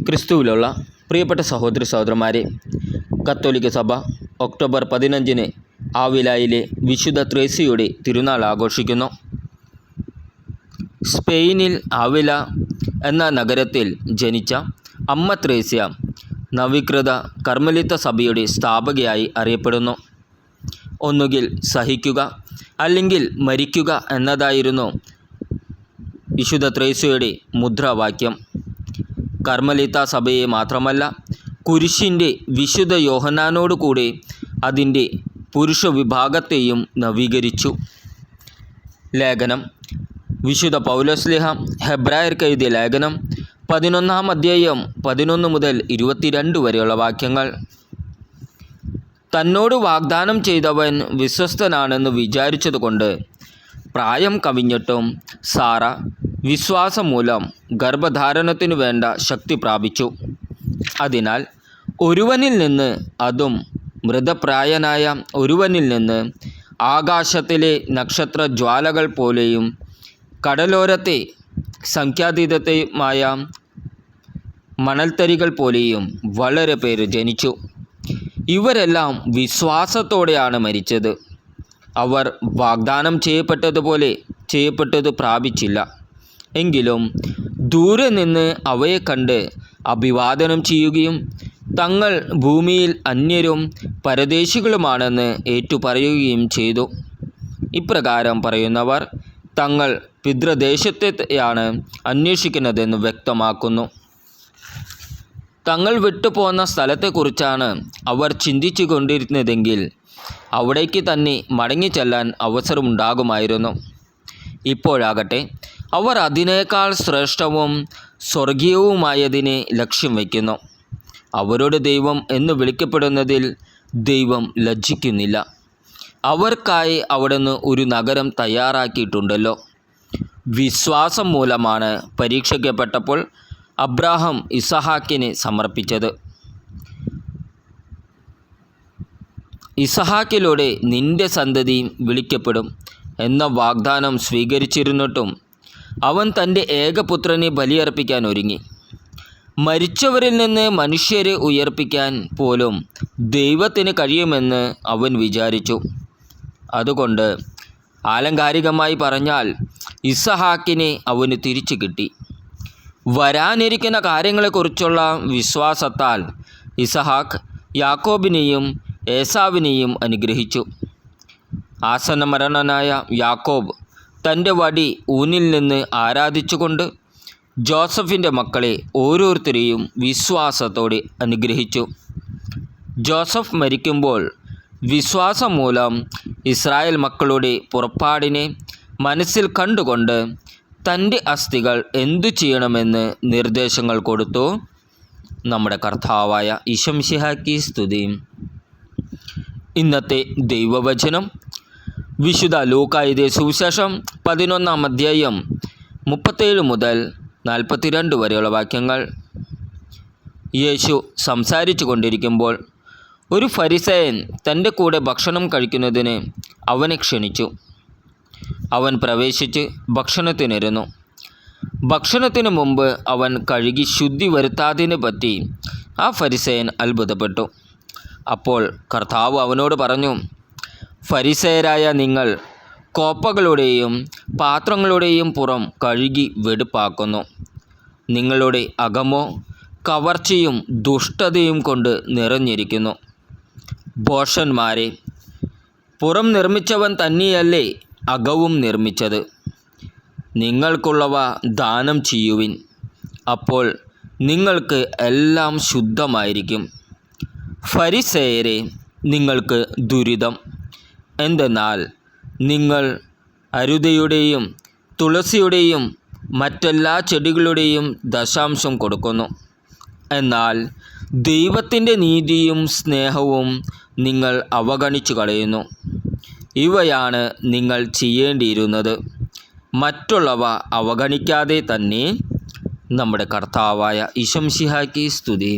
ക്രിസ്തുവിലുള്ള പ്രിയപ്പെട്ട സഹോദരി സഹോദരന്മാരെ, കത്തോലിക്ക സഭ ഒക്ടോബർ 15 ആവിലായിലെ വിശുദ്ധ ത്രേസ്യയുടെ തിരുനാൾ ആഘോഷിക്കുന്നു. സ്പെയിനിൽ ആവില എന്ന നഗരത്തിൽ ജനിച്ച അമ്മ ത്രേസ്യ നവീകൃത കർമ്മലിത്ത സഭയുടെ സ്ഥാപകയായി അറിയപ്പെടുന്നു. ഒന്നുകിൽ സഹിക്കുക അല്ലെങ്കിൽ മരിക്കുക എന്നതായിരുന്നു വിശുദ്ധ ത്രേസ്യയുടെ മുദ്രാവാക്യം. കർമ്മലിത്ത സഭയെ മാത്രമല്ല, കുരിശിൻ്റെ വിശുദ്ധ യോഹന്നാനോട് കൂടെ അതിൻ്റെ പുരുഷ വിഭാഗത്തെയും നവീകരിച്ചു. ലേഖനം വിശുദ്ധ പൗലോസ്ലീഹ ഹെബ്രായർക്ക് എഴുതിയ ലേഖനം 11-ാം അധ്യായം 11 മുതൽ 22 വരെയുള്ള വാക്യങ്ങൾ. തന്നോട് വാഗ്ദാനം ചെയ്തവൻ വിശ്വസ്തനാണെന്ന് വിചാരിച്ചതുകൊണ്ട് പ്രായം കവിഞ്ഞിട്ടും സാറ വിശ്വാസം മൂലം ഗർഭധാരണത്തിനു വേണ്ട ശക്തി പ്രാപിച്ചു. അതിനാൽ ഒരുവനിൽ നിന്ന്, അതും മൃതപ്രായനായ ഒരുവനിൽ നിന്ന്, ആകാശത്തിലെ നക്ഷത്രജ്വാലകൾ പോലെയും കടലോരത്തെ സംഖ്യാതീതമായ മണൽത്തരികൾ പോലെയും വളരെ പേര് ജനിച്ചു. ഇവരെല്ലാം വിശ്വാസത്തോടെയാണ് മരിച്ചത്. അവർ വാഗ്ദാനം ചെയ്യപ്പെട്ടത് പ്രാപിച്ചില്ല. എങ്കിലും ദൂരെ നിന്ന് അവയെ കണ്ട് അഭിവാദനം ചെയ്യുകയും തങ്ങൾ ഭൂമിയിൽ അന്യരും പരദേശികളുമാണെന്ന് ഏറ്റുപറയുകയും ചെയ്തു. ഇപ്രകാരം പറയുന്നവർ തങ്ങൾ പിതൃദേശത്തെയാണ് അന്വേഷിക്കുന്നതെന്ന് വ്യക്തമാക്കുന്നു. തങ്ങൾ വിട്ടുപോന്ന സ്ഥലത്തെക്കുറിച്ചാണ് അവർ ചിന്തിച്ചു കൊണ്ടിരുന്നതെങ്കിൽ അവിടേക്ക് തന്നെ മടങ്ങിച്ചെല്ലാൻ അവസരമുണ്ടാകുമായിരുന്നു. ഇപ്പോഴാകട്ടെ അവർ അതിനേക്കാൾ ശ്രേഷ്ഠവും സ്വർഗീയവുമായതിനെ ലക്ഷ്യം വയ്ക്കുന്നു. അവരുടെ ദൈവം എന്ന് വിളിക്കപ്പെടുന്നതിൽ ദൈവം ലജ്ജിക്കുന്നില്ല. അവർക്കായി അവിടുന്ന് ഒരു നഗരം തയ്യാറാക്കിയിട്ടുണ്ടല്ലോ. വിശ്വാസം മൂലമാണ് പരീക്ഷിക്കപ്പെട്ടപ്പോൾ അബ്രാഹാം ഇസഹാക്കിനെ സമർപ്പിച്ചത്. ഇസഹാക്കിലൂടെ നിന്റെ സന്തതി വിളിക്കപ്പെടും എന്ന വാഗ്ദാനം സ്വീകരിച്ചിരുന്നിട്ടും അവൻ തൻ്റെ ഏകപുത്രനെ ബലിയർപ്പിക്കാൻ ഒരുങ്ങി. മരിച്ചവരിൽ നിന്ന് മനുഷ്യരെ ഉയർപ്പിക്കാൻ പോലും ദൈവത്തിന് കഴിയുമെന്ന് അവൻ വിചാരിച്ചു. അതുകൊണ്ട് ആലങ്കാരികമായി പറഞ്ഞാൽ ഇസഹാക്കിനെ അവന് തിരിച്ചു കിട്ടി. വരാനിരിക്കുന്ന കാര്യങ്ങളെക്കുറിച്ചുള്ള വിശ്വാസത്താൽ ഇസഹാക്ക് യാക്കോബിനെയും ഏസാവിനെയും അനുഗ്രഹിച്ചു. ആസന്നമരണനായ യാക്കോബ് തൻ്റെ വടി ഊന്നിൽ നിന്ന് ആരാധിച്ചുകൊണ്ട് ജോസഫിൻ്റെ മക്കളെ ഓരോരുത്തരെയും വിശ്വാസത്തോടെ അനുഗ്രഹിച്ചു. ജോസഫ് മരിക്കുമ്പോൾ വിശ്വാസം മൂലം ഇസ്രായേൽ മക്കളുടെ പുറപ്പാടിനെ മനസ്സിൽ കണ്ടുകൊണ്ട് തൻ്റെ അസ്ഥികൾ എന്തു ചെയ്യണമെന്ന് നിർദ്ദേശങ്ങൾ കൊടുത്തു. നമ്മുടെ കർത്താവായ ഈശോ മിശിഹായ്ക്ക് സ്തുതി. ഇന്നത്തെ ദൈവവചനം വിശുദ്ധ ലൂക്കാ എഴുതിയ സുവിശേഷം 11-ാം അധ്യായം 37 മുതൽ 42 വരെയുള്ള വാക്യങ്ങൾ. യേശു സംസാരിച്ചു കൊണ്ടിരിക്കുമ്പോൾ ഒരു ഫരിസേയൻ തൻ്റെ കൂടെ ഭക്ഷണം കഴിക്കുന്നതിന് അവനെ ക്ഷണിച്ചു. അവൻ പ്രവേശിച്ച് ഭക്ഷണത്തിനിരുന്നു. ഭക്ഷണത്തിന് മുമ്പ് അവൻ കഴുകി ശുദ്ധി വരുത്താതിനെ പറ്റി ആ ഫരിസേയൻ അത്ഭുതപ്പെട്ടു. അപ്പോൾ കർത്താവ് അവനോട് പറഞ്ഞു, ഫരിസേയരായ നിങ്ങൾ കോപ്പകളുടെയും പാത്രങ്ങളുടെയും പുറം കഴുകി വെടുപ്പാക്കുന്നു. നിങ്ങളുടെ അകമോ കവർച്ചയും ദുഷ്ടതയും കൊണ്ട് നിറഞ്ഞിരിക്കുന്നു. ഭോഷന്മാരെ, പുറം നിർമ്മിച്ചവൻ തന്നെയല്ലേ അകവും നിർമ്മിച്ചത്? നിങ്ങൾക്കുള്ളവ ദാനം ചെയ്യുവിൻ, അപ്പോൾ നിങ്ങൾക്ക് എല്ലാം ശുദ്ധമായിരിക്കും. ഫരിസേയരെ, നിങ്ങൾക്ക് ദുരിതം! എന്തെന്നാൽ നിങ്ങൾ അരുതയുടെയും തുളസിയുടെയും മറ്റെല്ലാ ചെടികളുടെയും ദശാംശം കൊടുക്കുന്നു. എന്നാൽ ദൈവത്തിൻ്റെ നീതിയും സ്നേഹവും നിങ്ങൾ അവഗണിച്ചു കളയുന്നു. ഇവയാണ് നിങ്ങൾ ചെയ്യേണ്ടിയിരുന്നത്. മറ്റുള്ളവ അവഗണിക്കാതെ തന്നെ. നമ്മുടെ കർത്താവായ ഈശോ മിശിഹായ്ക്ക് സ്തുതി.